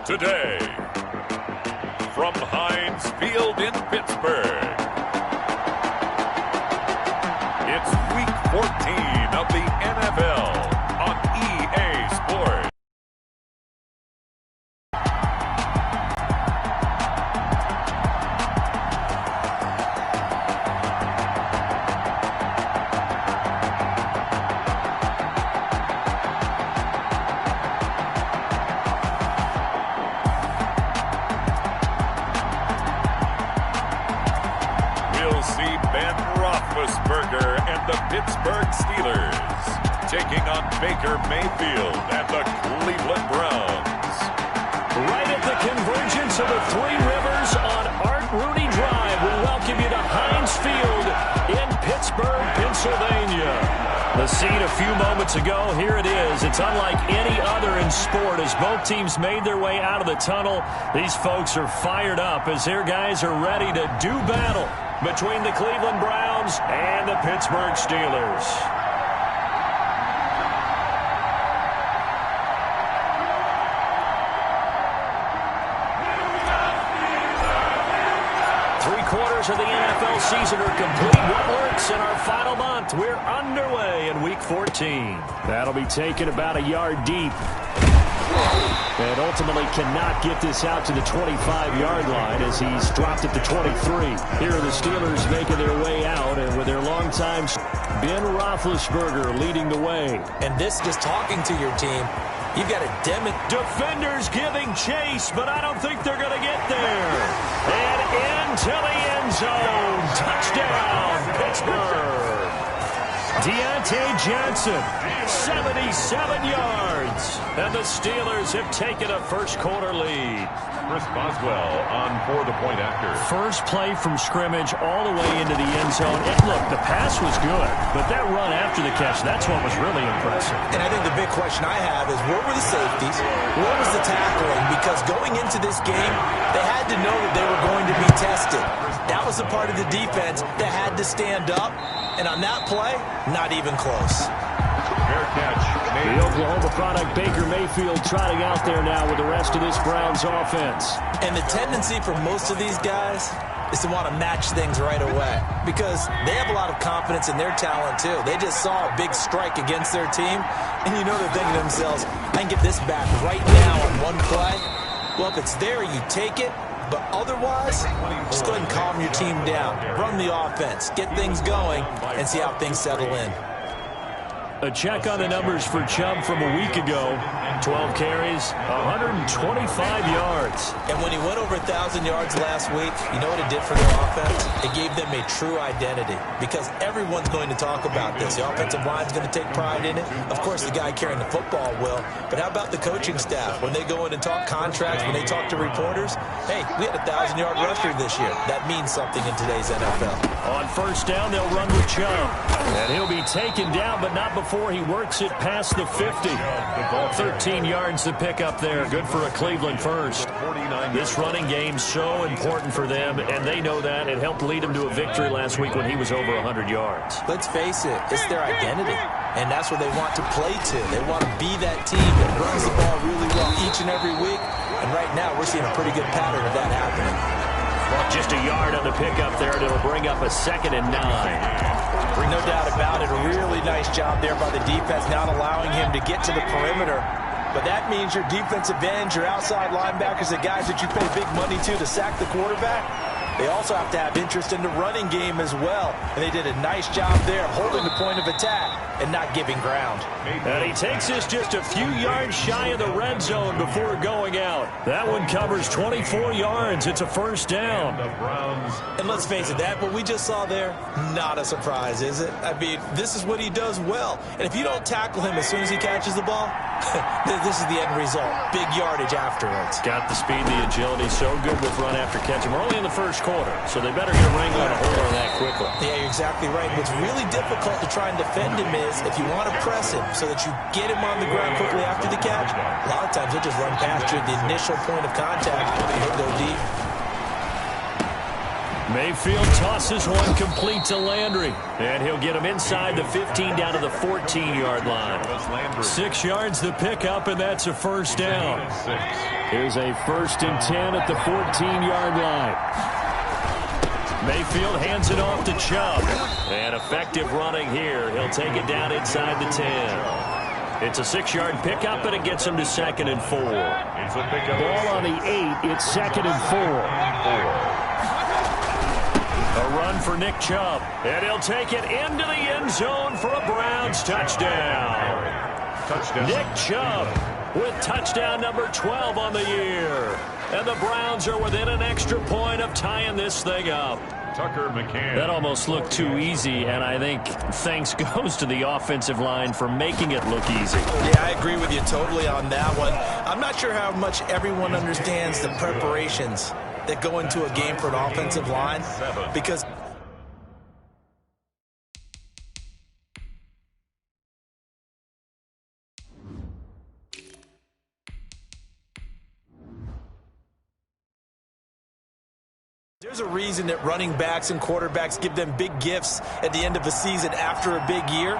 Today, from Heinz Field in Pittsburgh, it's Week 14 of the NFL on EA Sports. We'll see Ben Roethlisberger and the Pittsburgh Steelers taking on Baker Mayfield and the Cleveland Browns. Right at the convergence of the Three Rivers on Art Rooney Drive, we welcome you to Heinz Field in Pittsburgh, Pennsylvania. The scene a few moments ago, here it is. It's unlike any other in sport as both teams made their way out of the tunnel. These folks are fired up as their guys are ready to do battle between the Cleveland Browns and the Pittsburgh Steelers. Three-quarters of the NFL season are complete. What works in our final month? We're underway in Week 14. That'll be taken about a yard deep. And ultimately cannot get this out to the 25-yard line as he's dropped it to 23. Here are the Steelers making their way out, and with their longtime Ben Roethlisberger leading the way. And this just talking to your team, you've got to Defenders giving chase, but I don't think they're going to get there. And into the end zone. Touchdown, Pittsburgh. Deontay Johnson, 77 yards. And the Steelers have taken a first-quarter lead. Chris Boswell on for the point after. First play from scrimmage all the way into the end zone. And look, the pass was good, but that run after the catch, that's what was really impressive. And I think the big question I have is, where were the safeties? Where was the tackling? Because going into this game, they had to know that they were going to be tested. That was the part of the defense that had to stand up. And on that play, not even close. Fair catch. The Oklahoma product, Baker Mayfield, trotting out there now with the rest of this Browns offense. And the tendency for most of these guys is to want to match things right away because they have a lot of confidence in their talent, too. They just saw a big strike against their team, and you know they're thinking to themselves, I can get this back right now on one play. Well, if it's there, you take it. But otherwise, just go ahead and calm your team down. Run the offense, get things going, and see how things settle in. A check on the numbers for Chubb from a week ago. 12 carries, 125 yards. And when he went over 1,000 yards last week, you know what it did for their offense? It gave them a true identity because everyone's going to talk about this. The offensive line's going to take pride in it. Of course, the guy carrying the football will. But how about the coaching staff? When they go in and talk contracts, when they talk to reporters, hey, we had a 1,000-yard rusher this year. That means something in today's NFL. On first down, they'll run with Chubb. And he'll be taken down, but not before he works it past the 50. 13 yards to pick up there. Good for a Cleveland first. This running game's so important for them, and they know that. It helped lead them to a victory last week when he was over 100 yards. Let's face it, it's their identity, and that's what they want to play to. They want to be that team that runs the ball really well each and every week, and right now we're seeing a pretty good pattern of that happening. Just a yard on the pickup there, and it'll bring up a 2nd and 9. No doubt about it. A really nice job there by the defense, not allowing him to get to the perimeter. But that means your defensive ends, your outside linebackers, the guys that you pay big money to sack the quarterback, they also have to have interest in the running game as well. And they did a nice job there of holding the point of attack and not giving ground. And he takes this just a few yards shy of the red zone before going out. That one covers 24 yards. It's a first down. And let's face it, that what we just saw there, not a surprise, is it? I mean, this is what he does well. And if you don't tackle him as soon as he catches the ball, this is the end result. Big yardage afterwards. Got the speed, the agility, so good with run after catch. And we're only in the first quarter, so they better get Wrangler and a hold on that quickly. Yeah, you're exactly right. What's really difficult to try and defend him is if you want to press him so that you get him on the ground quickly after the catch, a lot of times he'll just run past you at the initial point of contact and he'll go deep. Mayfield tosses one complete to Landry. And he'll get him inside the 15 down to the 14-yard line. 6 yards the pickup, and that's a first down. Here's a 1st and 10 at the 14-yard line. Mayfield hands it off to Chubb. And effective running here. He'll take it down inside the 10. It's a 6-yard pickup, and it gets him to 2nd and 4. Ball on the 8. It's 2nd and 4. A run for Nick Chubb, and he'll take it into the end zone for a Browns touchdown. Nick Chubb with touchdown number 12 on the year. And the Browns are within an extra point of tying this thing up. Tucker McCann. That almost looked too easy, and I think thanks goes to the offensive line for making it look easy. Yeah, I agree with you totally on that one. I'm not sure how much everyone understands the preparations that go into a game for an offensive line, because there's a reason that running backs and quarterbacks give them big gifts at the end of a season after a big year.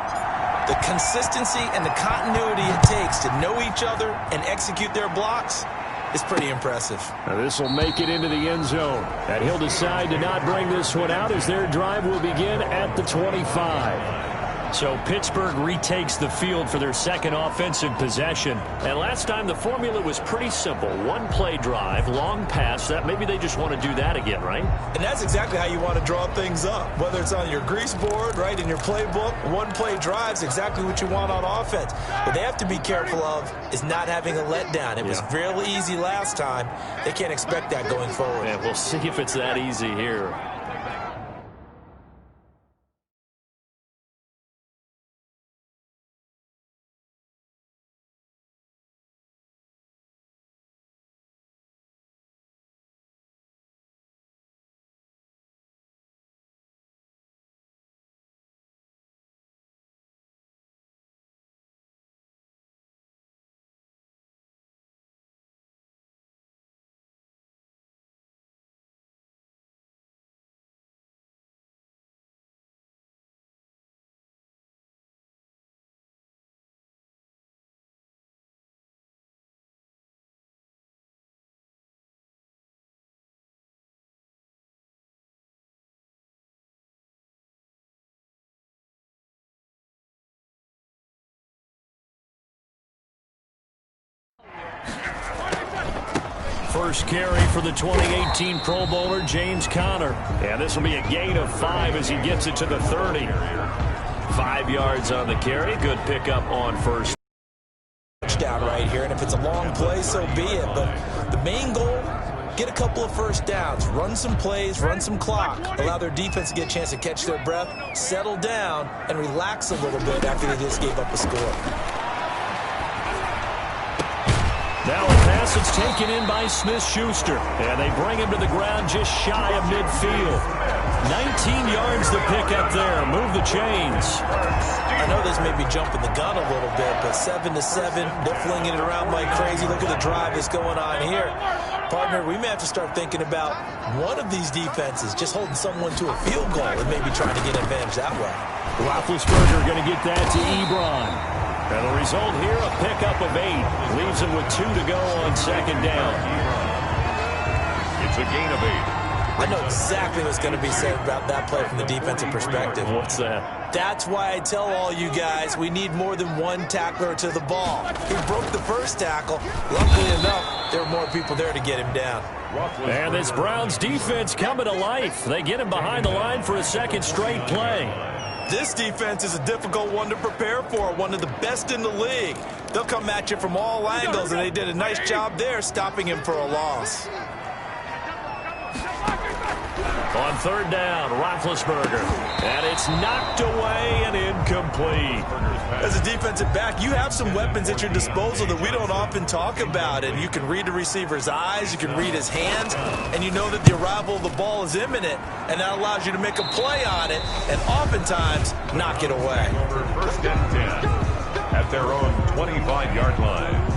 The consistency and the continuity it takes to know each other and execute their blocks is pretty impressive. Now this will make it into the end zone. And he'll decide to not bring this one out as their drive will begin at the 25. So Pittsburgh retakes the field for their second offensive possession. And last time the formula was pretty simple. One play drive, long pass. That maybe they just want to do that again, right? And that's exactly how you want to draw things up. Whether it's on your grease board, right, in your playbook, one play drive's exactly what you want on offense. What they have to be careful of is not having a letdown. It was fairly easy last time. They can't expect that going forward. Yeah, we'll see if it's that easy here. First carry for the 2018 Pro Bowler, James Conner. And this will be a gain of 5 as he gets it to the 30. 5 yards on the carry. Good pickup on first. Touchdown right here, and if it's a long play, so be it. But the main goal, get a couple of first downs, run some plays, run some clock, allow their defense to get a chance to catch their breath, settle down, and relax a little bit after they just gave up a score. Now a pass that's taken in by Smith-Schuster. And they bring him to the ground just shy of midfield. 19 yards to pick up there. Move the chains. I know this may be jumping the gun a little bit, but 7-7, they're flinging it around like crazy. Look at the drive that's going on here. Partner, we may have to start thinking about one of these defenses just holding someone to a field goal and maybe trying to get an advantage that way. Roethlisberger going to get that to Ebron. And the result here, a pickup of 8. Leaves him with 2 to go on second down. It's a gain of 8. I know exactly what's going to be said about that play from the defensive perspective. What's that? That's why I tell all you guys we need more than one tackler to the ball. He broke the first tackle. Luckily enough, there were more people there to get him down. And this Browns defense coming to life. They get him behind the line for a second straight play. This defense is a difficult one to prepare for, one of the best in the league. They'll come at you from all angles, and they did a nice job there stopping him for a loss. On third down, Roethlisberger. And it's knocked away and incomplete. As a defensive back, you have some weapons at your disposal that we don't often talk about. And you can read the receiver's eyes, you can read his hands, and you know that the arrival of the ball is imminent. And that allows you to make a play on it and oftentimes knock it away. First and 10 at their own 25-yard line.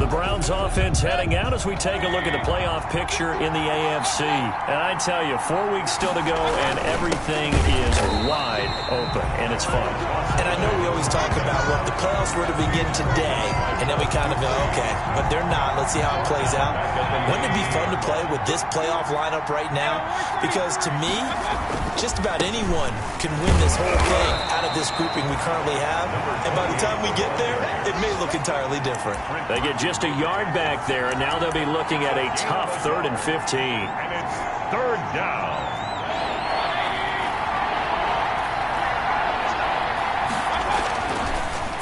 The Browns offense heading out as we take a look at the playoff picture in the AFC. And I tell you, 4 weeks still to go, and everything is wide open, and it's fun. And I know we always talk about, well, if the playoffs were to begin today, and then we kind of go, okay, but they're not. Let's see how it plays out. Wouldn't it be fun to play with this playoff lineup right now? Because to me, just about anyone can win this whole thing out of this grouping we currently have. And by the time we get there, it may look entirely different. They get just a yard back there, and now they'll be looking at a tough 3rd and 15. And it's 3rd down.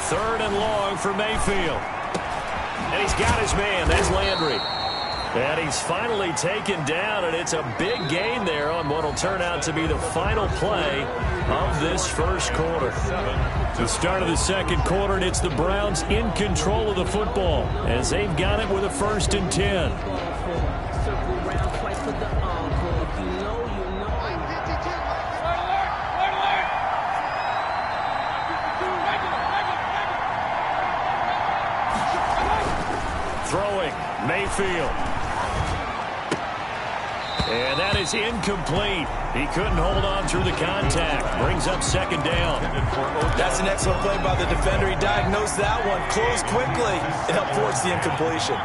Third and long for Mayfield. And he's got his man. That's Landry. And he's finally taken down, and it's a big gain there on what will turn out to be the final play of this first quarter. The start of the second quarter, and it's the Browns in control of the football as they've got it with a 1st and 10. Throwing, Mayfield. And that is incomplete. He couldn't hold on through the contact. Brings up 2nd down. That's an excellent play by the defender. He diagnosed that one, closed quickly, and helped force the incompletion.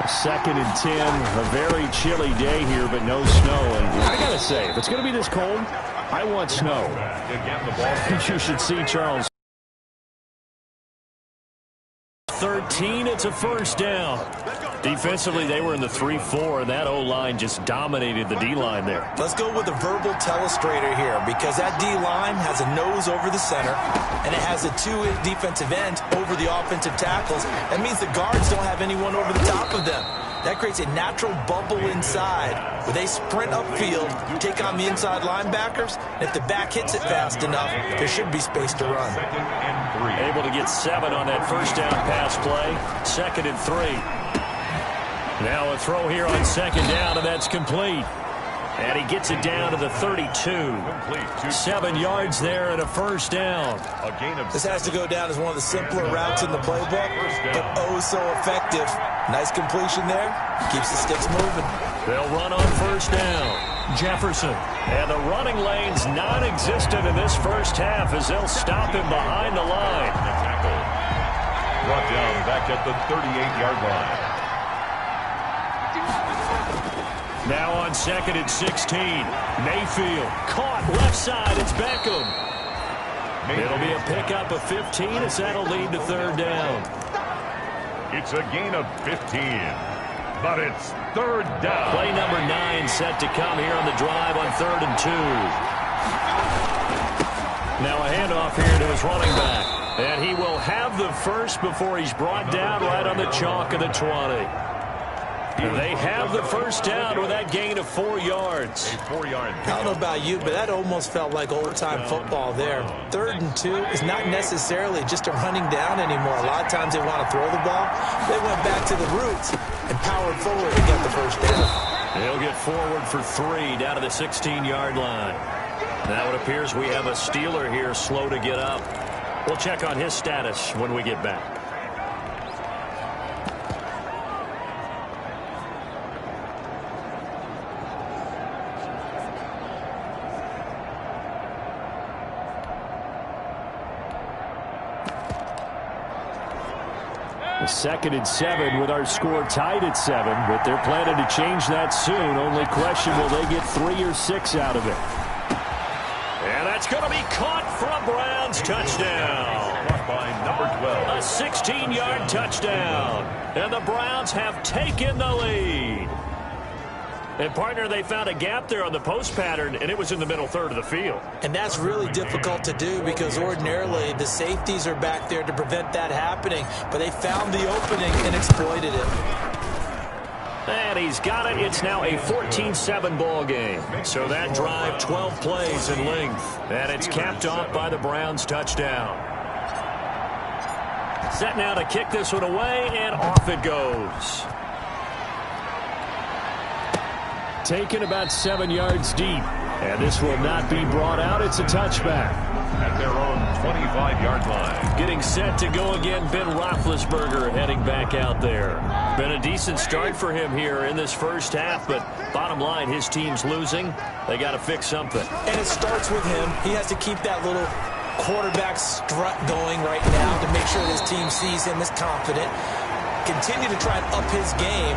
2nd and 10, a very chilly day here, but no snow. And I got to say, if it's going to be this cold, I want snow. You should see Charles. 13, it's a 1st down. Defensively, they were in the 3-4, and that O-line just dominated the D-line there. Let's go with a verbal telestrator here, because that D-line has a nose over the center, and it has a 2 defensive end over the offensive tackles. That means the guards don't have anyone over the top of them. That creates a natural bubble inside where they sprint upfield, take on the inside linebackers, and if the back hits it fast enough, there should be space to run. Able to get 7 on that 1st down pass play. 2nd and 3. Now a throw here on 2nd down, and that's complete. And he gets it down to the 32. 7 yards there and a 1st down. This has to go down as one of the simpler routes in the playbook, but oh so effective. Nice completion there. Keeps the sticks moving. They'll run on 1st down. Jefferson. And the running lane's non-existent in this first half as they'll stop him behind the line. Brought down back at the 38-yard line. Now on 2nd and 16. Mayfield caught left side. It's Beckham. It'll be a pickup of 15 as that'll lead to 3rd down. It's a gain of 15, but it's 3rd down. Play number 9 set to come here on the drive on 3rd and 2. Now a handoff here to his running back. And he will have the first before he's brought down right on the chalk of the 20. They have the 1st down with that gain of 4 yards. I don't know about you, but that almost felt like old-time football there. 3rd and 2 is not necessarily just a running down anymore. A lot of times they want to throw the ball. They went back to the roots and powered forward to get the 1st down. He'll get forward for 3 down to the 16-yard line. Now it appears we have a Steeler here slow to get up. We'll check on his status when we get back. The 2nd and 7 with our score tied at 7, but they're planning to change that soon. Only question, will they get 3 or 6 out of it? And that's going to be caught for a Browns touchdown. By number 12. A 16-yard touchdown. And the Browns have taken the lead. And, partner, they found a gap there on the post pattern, and it was in the middle 3rd of the field. And that's really difficult to do because ordinarily the safeties are back there to prevent that happening. But they found the opening and exploited it. And he's got it. It's now a 14-7 ball game. So that drive, 12 plays in length. And it's capped off by the Browns touchdown. Set now to kick this one away, and off it goes. Taken about 7 yards deep. And this will not be brought out. It's a touchback. At their own 25-yard line. Getting set to go again, Ben Roethlisberger heading back out there. Been a decent start for him here in this first half, but bottom line, his team's losing. They got to fix something. And it starts with him. He has to keep that little quarterback strut going right now to make sure his team sees him as confident. Continue to try and up his game,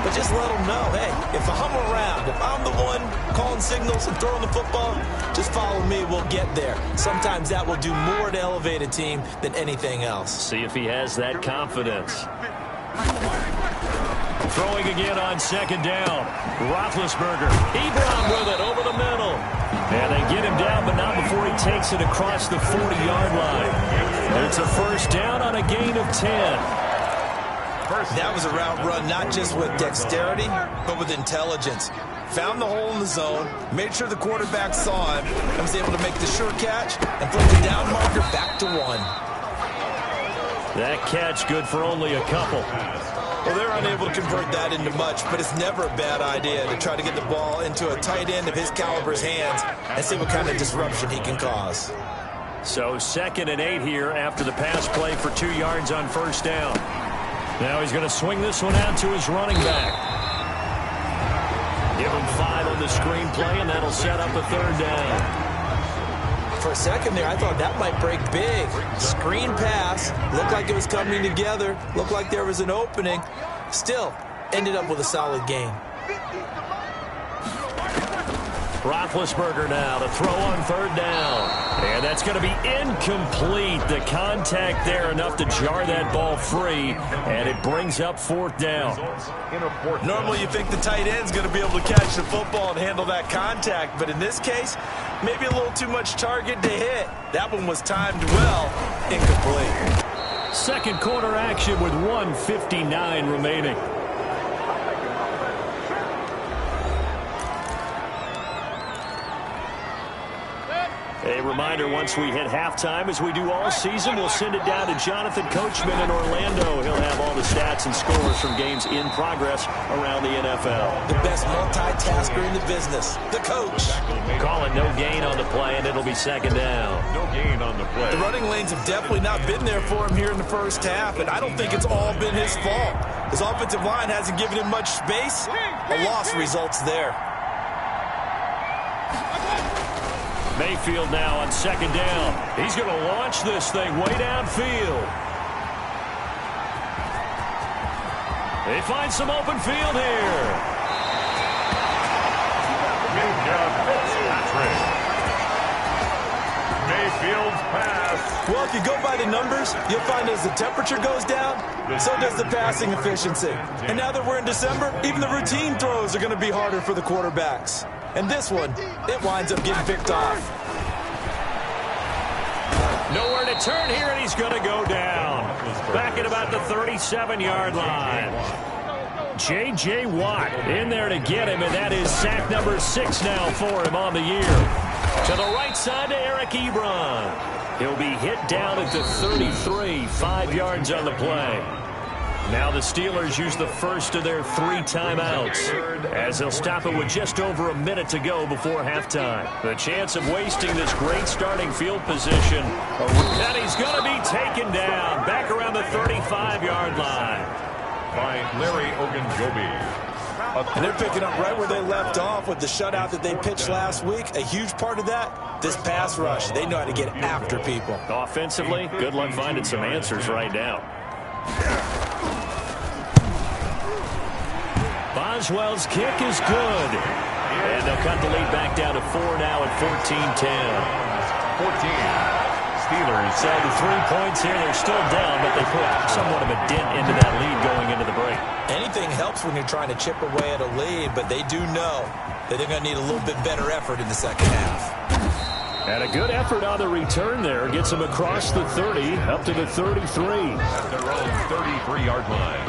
but just let him know, hey, if I'm around, if I'm the one calling signals and throwing the football, just follow me, we'll get there. Sometimes that will do more to elevate a team than anything else. See if he has that confidence. Throwing again on second down. Roethlisberger. Ebron with it over the middle. And they get him down, but not before he takes it across the 40-yard line. It's a first down on a gain of 10. That was a route run not just with dexterity, but with intelligence. Found the hole in the zone, made sure the quarterback saw him, and was able to make the sure catch and put the down marker back to 1. That catch good for only a couple. Well, they're unable to convert that into much, but it's never a bad idea to try to get the ball into a tight end of his caliber's hands and see what kind of disruption he can cause. So 2nd and 8 here after the pass play for 2 yards on first down. Now he's going to swing this one out to his running back. Give him 5 on the screenplay, and that'll set up a 3rd down. For a second there, I thought that might break big. Screen pass. Looked like it was coming together. Looked like there was an opening. Still, ended up with a solid gain. Roethlisberger now to throw on 3rd down. And that's going to be incomplete. The contact there enough to jar that ball free. And it brings up 4th down. Normally you think the tight end's going to be able to catch the football and handle that contact. But in this case, maybe a little too much target to hit. That one was timed well. Incomplete. Second quarter action with 1:59 remaining. A reminder, once we hit halftime, as we do all season, we'll send it down to Jonathan Coachman in Orlando. He'll have all the stats and scores from games in progress around the NFL. The best multitasker in the business, the coach. Call it no gain on the play, and it'll be 2nd down. No gain on the play. The running lanes have definitely not been there for him here in the first half, and I don't think it's all been his fault. His offensive line hasn't given him much space. A loss results there. Mayfield now on 2nd down. He's going to launch this thing way downfield. They find some open field here. Mayfield's pass. Well, if you go by the numbers, you'll find as the temperature goes down, so does the passing efficiency. And now that we're in December, even the routine throws are going to be harder for the quarterbacks. And this one, it winds up getting picked off. Nowhere to turn here, and he's going to go down. Back at about the 37-yard line. J.J. Watt in there to get him, and that is sack number 6 now for him on the year. To the right side to Eric Ebron. He'll be hit down at the 33, 5 yards on the play. Now the Steelers use the first of their 3 timeouts, as they'll stop it with just over a minute to go before halftime. The chance of wasting this great starting field position, that he's going to be taken down back around the 35-yard line by Larry Ogunjobi. And they're picking up right where they left off with the shutout that they pitched last week. A huge part of that, this pass rush. They know how to get after people. Offensively, good luck finding some answers right now. Boswell's kick is good. And they'll cut the lead back down to 4 now at 14-10. 14. Steelers. So the 3 points here, they're still down, but they put somewhat of a dent into that lead going into the break. Anything helps when you're trying to chip away at a lead, but they do know that they're going to need a little bit better effort in the second half. And a good effort on the return there. Gets them across the 30, up to the 33. At their own 33-yard line.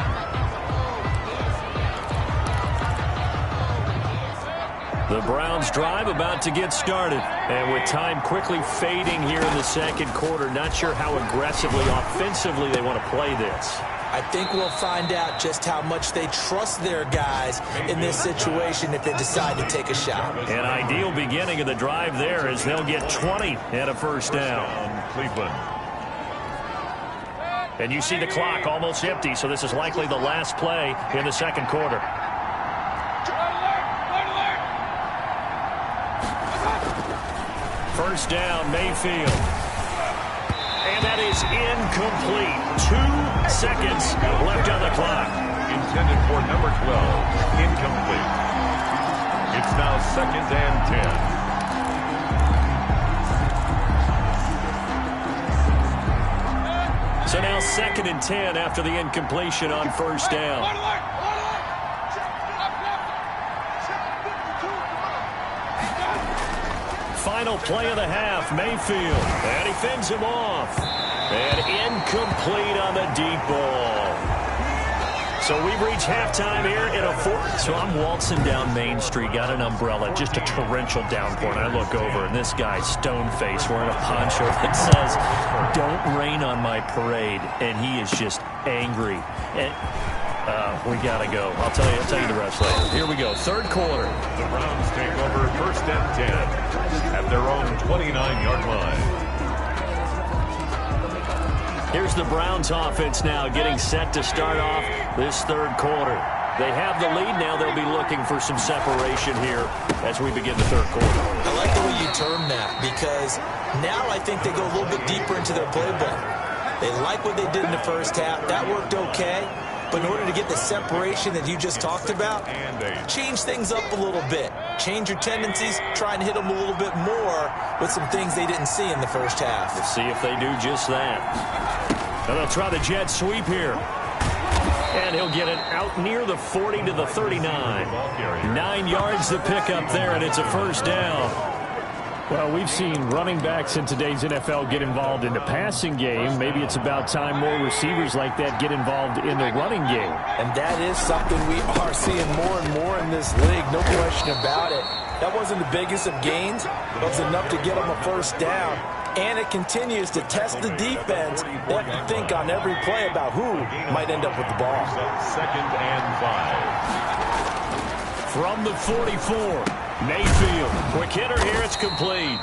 The Browns drive about to get started. And with time quickly fading here in the second quarter, not sure how aggressively, offensively they want to play this. I think we'll find out just how much they trust their guys in this situation if they decide to take a shot. An ideal beginning of the drive there as they'll get 20 and a first down. Cleveland. And you see the clock almost empty, so this is likely the last play in the second quarter. First down, Mayfield. And that is incomplete. 2 seconds left on the clock. Intended for number 12. Incomplete. It's now 2nd and 10. So now 2nd and 10 after the incompletion on first down. Final play of the half, Mayfield. And he fends him off. And incomplete on the deep ball. So we've reached halftime here in a fourth. So I'm waltzing down Main Street, got an umbrella, just a torrential downpour. And I look over, and this guy's stone-faced wearing a poncho that says, "Don't rain on my parade." And he is just angry. And we got to go. I'll tell you the rest later. Here we go. Third quarter. The Browns take over 1st and 10 at their own 29-yard line. Here's the Browns offense now getting set to start off this third quarter. They have the lead now. They'll be looking for some separation here as we begin the third quarter. I like the way you term that because now I think they go a little bit deeper into their playbook. They like what they did in the first half. That worked okay. But in order to get the separation that you just talked about, change things up a little bit. Change your tendencies, try and hit them a little bit more with some things they didn't see in the first half. Let's see if they do just that. And they'll try the jet sweep here. And he'll get it out near the 40 to the 39. 9 yards to pick up there, and it's a first down. Well, we've seen running backs in today's NFL get involved in the passing game. Maybe it's about time more receivers like that get involved in the running game. And that is something we are seeing more and more in this league, no question about it. That wasn't the biggest of gains, but it was enough to get them a first down. And it continues to test the defense. They have to think on every play about who might end up with the ball. 2nd and 5. From the 44, Mayfield. Quick hitter here, it's complete.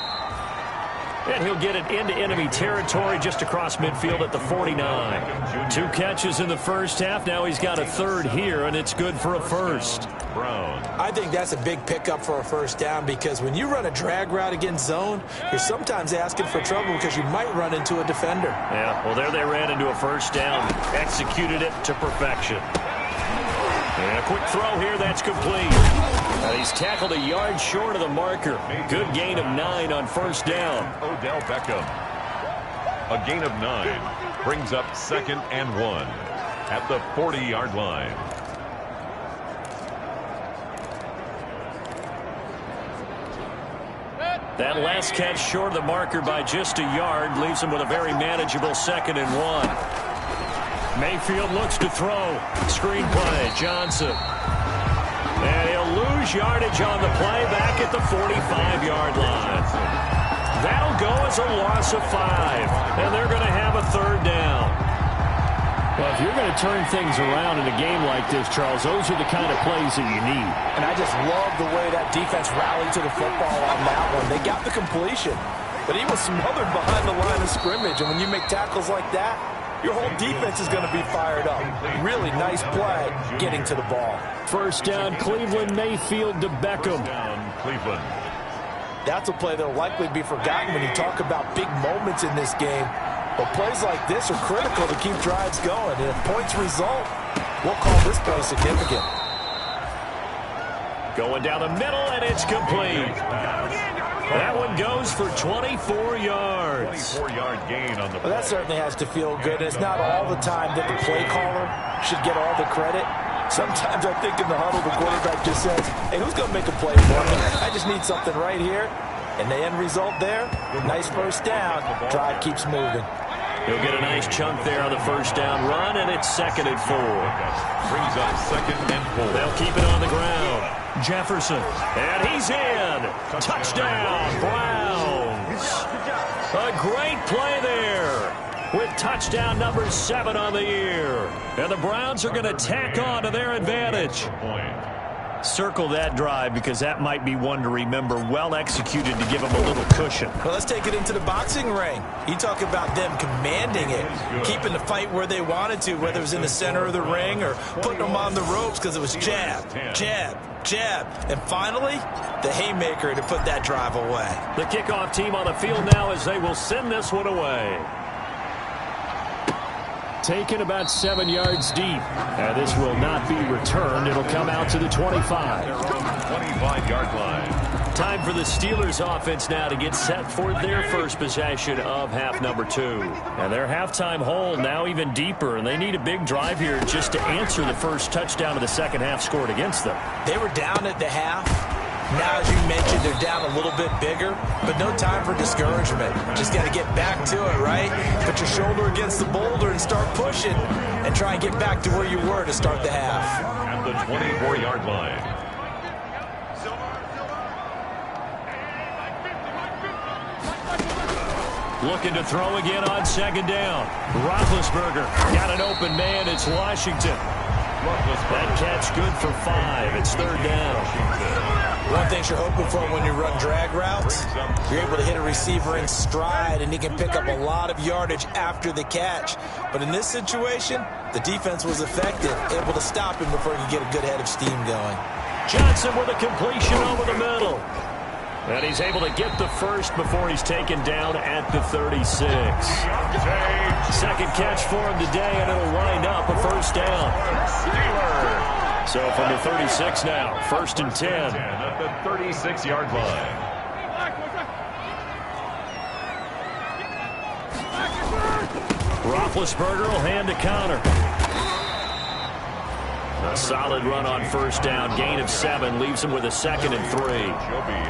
And he'll get it into enemy territory just across midfield at the 49. 2 catches in the first half. Now he's got a third here, and it's good for a first. Brown. I think that's a big pickup for a first down because when you run a drag route against zone, you're sometimes asking for trouble because you might run into a defender. Yeah, well, there they ran into a first down. Executed it to perfection. And a quick throw here, that's complete. He's tackled a yard short of the marker. Good gain of 9 on first down. Odell Beckham. A gain of 9 brings up 2nd and 1 at the 40-yard line. That last catch short of the marker by just a yard leaves him with a very manageable 2nd and 1. Mayfield looks to throw. Screen play, Johnson. And he'll lose yardage on the play back at the 45-yard line. That'll go as a loss of 5. And they're going to have a third down. Well, if you're going to turn things around in a game like this, Charles, those are the kind of plays that you need. And I just love the way that defense rallied to the football on that one. They got the completion, but he was smothered behind the line of scrimmage. And when you make tackles like that, your whole defense is going to be fired up. Really nice play getting to the ball. First down, Cleveland. Mayfield to Beckham. Cleveland. That's a play that will likely be forgotten when you talk about big moments in this game. But plays like this are critical to keep drives going. And if points result, we'll call this play significant. Going down the middle, and it's complete. That one goes for 24 yards. 24-yard gain on the play. Well, that certainly has to feel good. And it's not all the time that the play caller should get all the credit. Sometimes I think in the huddle, the quarterback just says, hey, who's going to make a play for me? I just need something right here. And the end result there, nice first down. Drive keeps moving. He'll get a nice chunk there on the first down run, and it's 2nd and 4. Brings up 2nd and 4. They'll keep it on the ground. Jefferson, and he's in. Touchdown, Browns. A great play there. with touchdown number 7 on the year. And the Browns are going to tack on to their advantage. Circle that drive because that might be one to remember. Well executed to give them a little cushion. Well, let's take it into the boxing ring. You talk about them commanding it, keeping the fight where they wanted to, whether it was in the center of the ring or putting them on the ropes because it was jab, jab, jab. And finally, the haymaker to put that drive away. The kickoff team on the field now as they will send this one away. Taken about 7 yards deep. And this will not be returned. It'll come out to the 25. Their own 25-yard line. Time for the Steelers offense now to get set for their first possession of half number 2. And their halftime hole now even deeper, and they need a big drive here just to answer the first touchdown of the second half scored against them. They were down at the half. Now, as you mentioned, they're down a little bit bigger, but no time for discouragement. Just got to get back to it, right? Put your shoulder against the boulder and start pushing and try and get back to where you were to start the half. At the 24-yard line. Looking to throw again on second down. Roethlisberger got an open man. It's Washington. That catch good for 5. It's third down. One thing you're hoping for when you run drag routes, you're able to hit a receiver in stride, and he can pick up a lot of yardage after the catch. But in this situation, the defense was effective, able to stop him before he could get a good head of steam going. Johnson with a completion over the middle. And he's able to get the first before he's taken down at the 36. Second catch for him today, and it'll wind up a first down. So from the 36 now, first and 10. At the 36-yard line. Roethlisberger will hand to Connor. A solid run on first down. Gain of 7 leaves him with a second and 3. Joby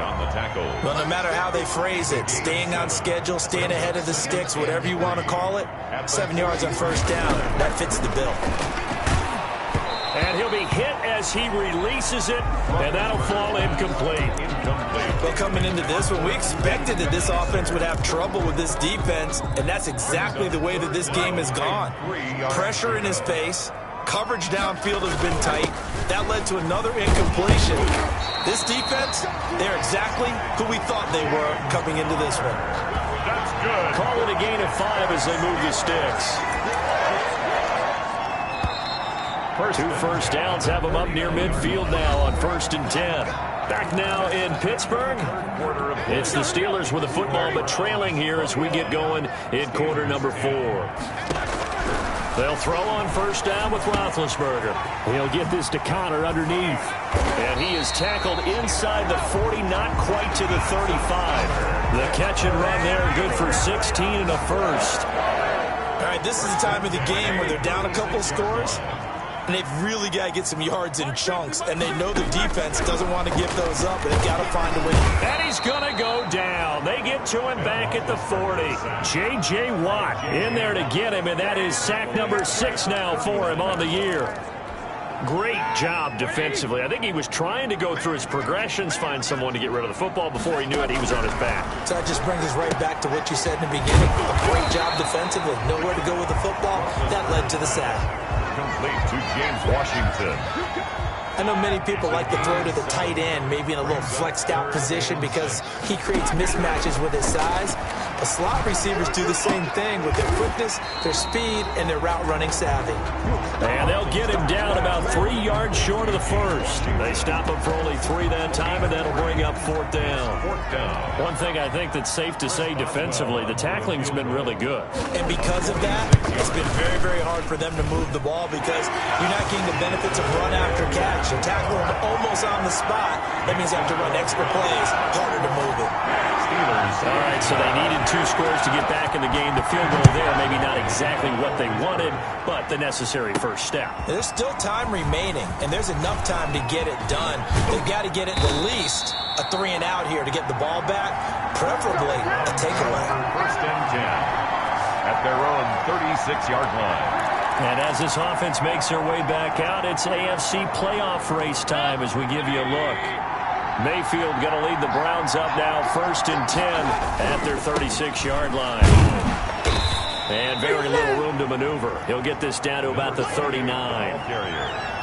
on the tackle. Well, no matter how they phrase it, staying on schedule, staying ahead of the sticks, whatever you want to call it, 7 yards on first down, that fits the bill. And he'll be hit as he releases it, and that'll fall incomplete. Well, coming into this one, we expected that this offense would have trouble with this defense, and that's exactly the way that this game has gone. Pressure in his face. Coverage downfield has been tight. That led to another incompletion. This defense, they're exactly who we thought they were coming into this one. That's good. Call it a gain of 5 as they move the sticks. 2 first downs have them up near midfield now on first and 10. Back now in Pittsburgh. It's the Steelers with the football, but trailing here as we get going in quarter number 4. They'll throw on first down with Roethlisberger. He'll get this to Connor underneath. And he is tackled inside the 40, not quite to the 35. The catch and run there, good for 16 and a first. All right, this is the time of the game where they're down a couple of scores, and they've really got to get some yards in chunks, and they know the defense doesn't want to give those up, but they've got to find a way. And he's going to go down. They get to him back at the 40. J.J. Watt in there to get him, and that is sack number 6 now for him on the year. Great job defensively. I think he was trying to go through his progressions, find someone to get rid of the football. Before he knew it, he was on his back. So that just brings us right back to what you said in the beginning. A great job defensively. Nowhere to go with the football. That led to the sack. Complete to James Washington. I know many people like to throw to the tight end, maybe in a little flexed out position because he creates mismatches with his size. But slot receivers do the same thing with their quickness, their speed, and their route running savvy. And they'll get him down about 3 yards short of the first. They stop him for only 3 that time, and that'll bring up fourth down. One thing I think that's safe to say defensively, the tackling's been really good. And because of that, it's been very, very hard for them to move the ball because you're not getting the benefits of run after catch. You tackle them almost on the spot. That means you have to run extra plays, harder to move it. All right, so they needed 2 scores to get back in the game. The field goal there, maybe not exactly what they wanted, but the necessary first step. There's still time remaining, and there's enough time to get it done. They've got to get at least a 3 and out here to get the ball back, preferably a takeaway. First and 10 at their own 36-yard line. And as this offense makes their way back out, it's AFC playoff race time as we give you a look. Mayfield going to lead the Browns up now, first and 10 at their 36-yard line. And very little room to maneuver. He'll get this down to about the 39.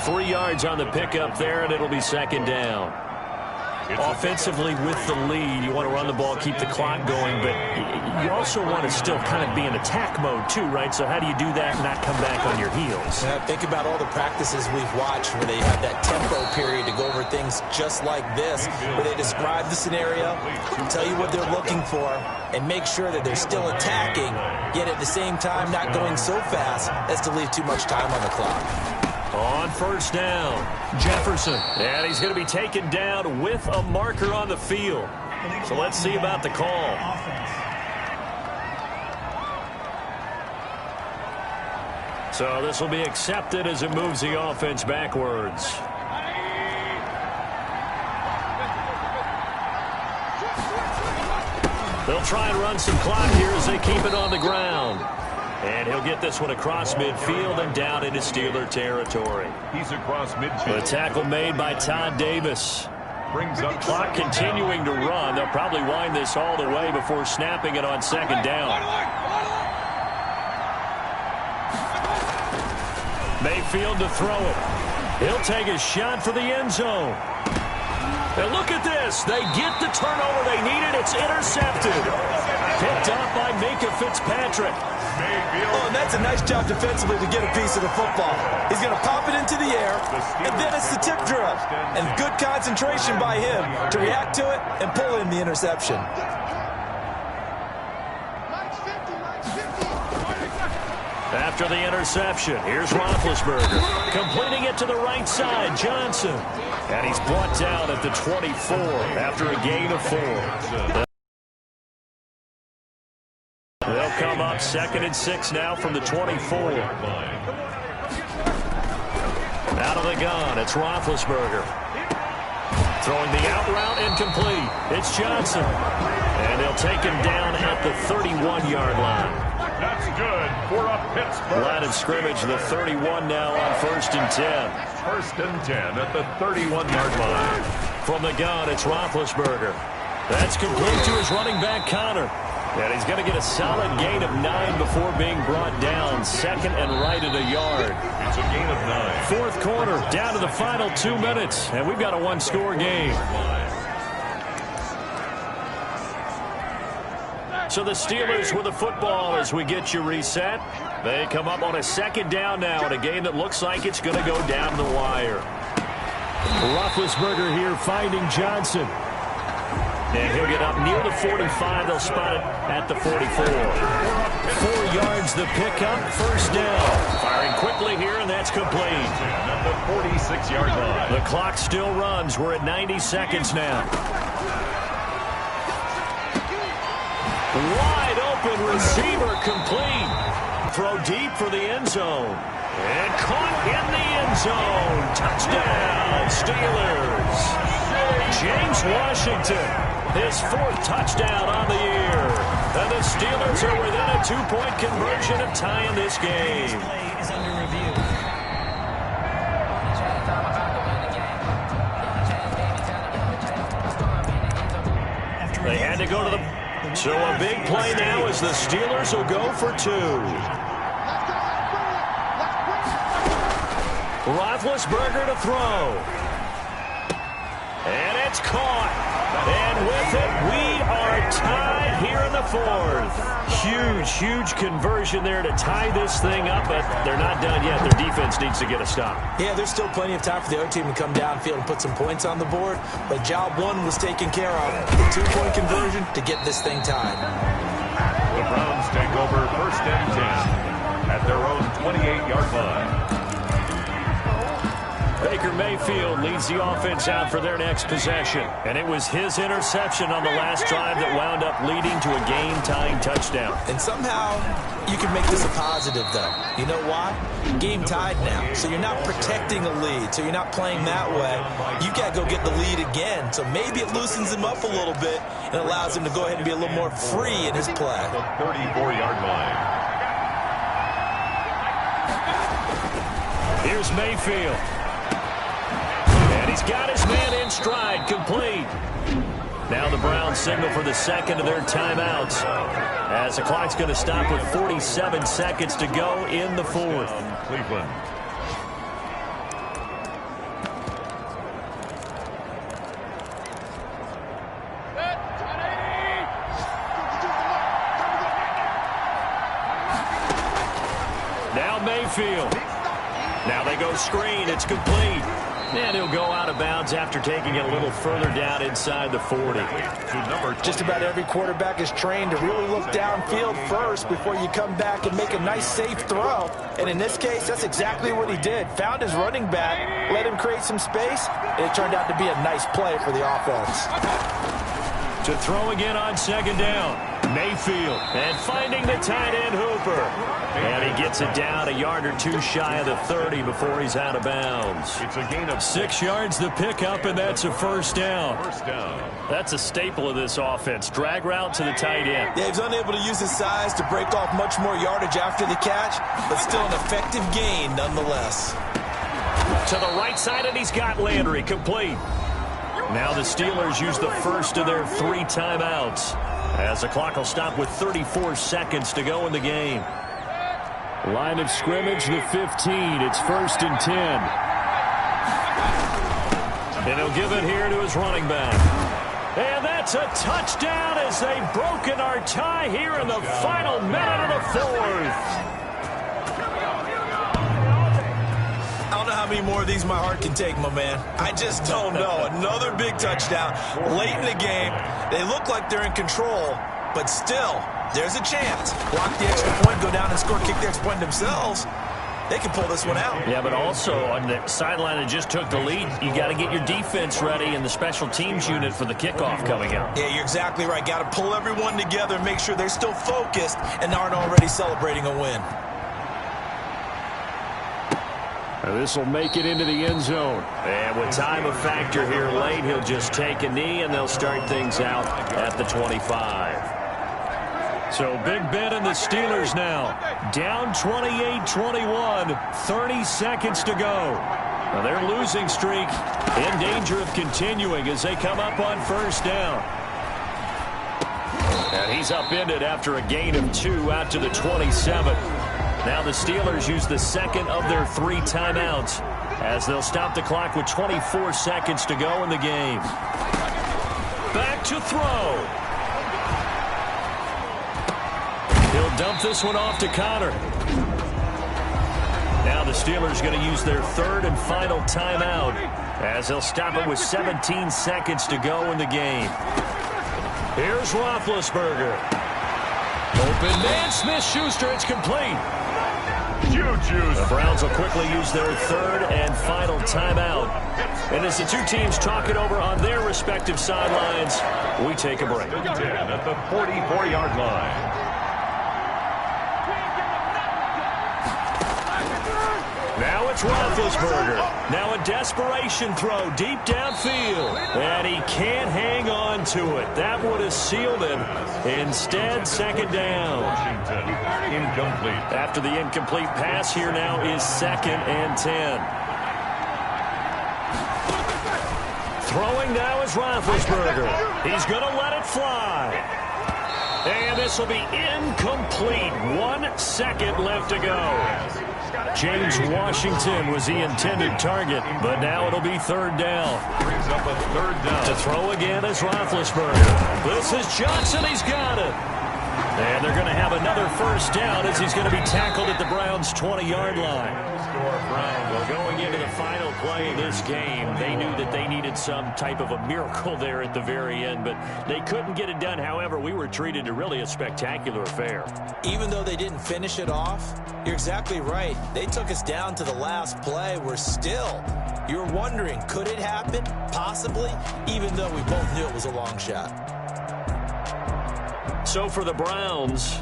3 yards on the pickup there, and it'll be second down. Offensively with the lead, you want to run the ball, keep the clock going, but you also want to still kind of be in attack mode too, right? So how do you do that and not come back on your heels? Yeah, think about all the practices we've watched where they have that tempo period to go over things just like this, where they describe the scenario, tell you what they're looking for, and make sure that they're still attacking, yet at the same time not going so fast as to leave too much time on the clock. On first down, Jefferson. And he's going to be taken down with a marker on the field. So let's see about the call. So this will be accepted as it moves the offense backwards. They'll try and run some clock here as they keep it on the ground. And he'll get this one across midfield and down into Steeler territory. He's across midfield. The tackle made by Todd Davis. Brings up Clock continuing to run. They'll probably wind this all the way before snapping it on second down. Mayfield to throw it. He'll take a shot for the end zone. And look at this. They get the turnover they needed. It's intercepted. Picked up by Minkah Fitzpatrick. Oh, and that's a nice job defensively to get a piece of the football. He's going to pop it into the air, and then it's the tip drill. And good concentration by him to react to it and pull in the interception. After the interception, here's Roethlisberger. Completing it to the right side, Johnson. And he's brought down at the 24 after a gain of 4. They'll come up 2nd and 6 now from the 24. Out of the gun, it's Roethlisberger. Throwing the out route incomplete. It's Johnson. And they'll take him down at the 31-yard line. That's good for a Pittsburgh. Line of scrimmage, the 31 now on 1st and 10. 1st and 10 at the 31-yard line. From the gun, it's Roethlisberger. That's complete to his running back, Connor. And he's going to get a solid gain of 9 before being brought down. 2nd and right at a yard. It's a gain of 9. 4th quarter, down to the final 2 minutes. And we've got a one-score game. So the Steelers with the football as we get you reset. They come up on a 2nd down now in a game that looks like it's going to go down the wire. Roethlisberger here finding Johnson. And he'll get up near the 45. They'll spot it at the 44. 4 yards the pickup, 1st down. Firing quickly here, and that's complete. At the 46-yard line. The clock still runs. We're at 90 seconds now. Wide open receiver complete. Throw deep for the end zone. And caught in the end zone. Touchdown, Steelers. James Washington. His 4th touchdown on the year. And the Steelers are within a 2-point conversion of tying this game. Is under review. They had to go to the... So a big play now as the Steelers will go for 2. Roethlisberger to throw. And it's caught. And with it, we are tied here in the 4th. Huge conversion there to tie this thing up, but they're not done yet. Their defense needs to get a stop. Yeah, there's still plenty of time for the other team to come downfield and put some points on the board, but job 1 was taken care of. The 2-point conversion to get this thing tied. The Browns take over 1st and 10 at their own 28-yard line. Baker Mayfield leads the offense out for their next possession. And it was his interception on the last drive that wound up leading to a game-tying touchdown. And somehow you can make this a positive, though. You know why? Game tied now. So you're not protecting a lead. So you're not playing that way. You got to go get the lead again. So maybe it loosens him up a little bit and allows him to go ahead and be a little more free in his play. The 34-yard line. Here's Mayfield. And he's got his man in stride, complete. Now the Browns signal for the second of their timeouts, as the clock's going to stop with 47 seconds to go in the fourth. Cleveland. Now Mayfield. Now they go screen. It's complete. And he'll go out of bounds after taking it a little further down inside the 40. Just about every quarterback is trained to really look downfield first before you come back and make a nice, safe throw. And in this case, that's exactly what he did. Found his running back, let him create some space, and it turned out to be a nice play for the offense. To throw again on second down. Mayfield. And finding the tight end Hooper. And he gets it down a yard or two shy of the 30 before he's out of bounds. It's a gain of 6 yards the pickup, and that's a first down. First down. That's a staple of this offense. Drag route to the tight end. Yeah, he's unable to use his size to break off much more yardage after the catch, but still an effective gain nonetheless. To the right side, and he's got Landry complete. Now the Steelers use the first of their 3 timeouts, as the clock will stop with 34 seconds to go in the game. Line of scrimmage, the 15. It's 1st and 10. And he'll give it here to his running back. And that's a touchdown as they've broken our tie here in the final minute of the fourth. I don't know how many more of these my heart can take, my man. I just don't know. Another big touchdown late in the game. They look like they're in control, but still, there's a chance. Block the extra point, go down and score, kick the extra point themselves. They can pull this one out. Yeah, but also on the sideline that just took the lead, you got to get your defense ready and the special teams unit for the kickoff coming up. Yeah, you're exactly right. Got to pull everyone together and make sure they're still focused and aren't already celebrating a win. This will make it into the end zone. And with time a factor here late, he'll just take a knee, and they'll start things out at the 25. So Big Ben and the Steelers now down 28-21, 30 seconds to go. Now their losing streak in danger of continuing as they come up on first down. And he's upended after a gain of 2 out to the 27. Now the Steelers use the second of their 3 timeouts as they'll stop the clock with 24 seconds to go in the game. Back to throw. He'll dump this one off to Connor. Now the Steelers going to use their 3rd and final timeout as they'll stop it with 17 seconds to go in the game. Here's Roethlisberger. Open man, Smith-Schuster, it's complete. The Browns will quickly use their 3rd and final timeout. And as the two teams talk it over on their respective sidelines, we take a break. 10 at the 44-yard line. Now it's Roethlisberger. Now a desperation throw deep downfield. And he can't hang on to it. That would have sealed him. Instead, second down. Washington, incomplete. After the incomplete pass, here now is 2nd and 10. Throwing now is Roethlisberger. He's going to let it fly. And this will be incomplete. 1 second left to go. James Washington was the intended target, but now it'll be 3rd down. Brings up a 3rd down. To throw again is Roethlisberger. This is Johnson. He's got it. And they're going to have another first down as he's going to be tackled at the Browns' 20-yard line. Well, going into the final play of this game, they knew that they needed some type of a miracle there at the very end, but they couldn't get it done. However, we were treated to really a spectacular affair. Even though they didn't finish it off, you're exactly right. They took us down to the last play. We're still, you're wondering, could it happen? Possibly, even though we both knew it was a long shot. So for the Browns,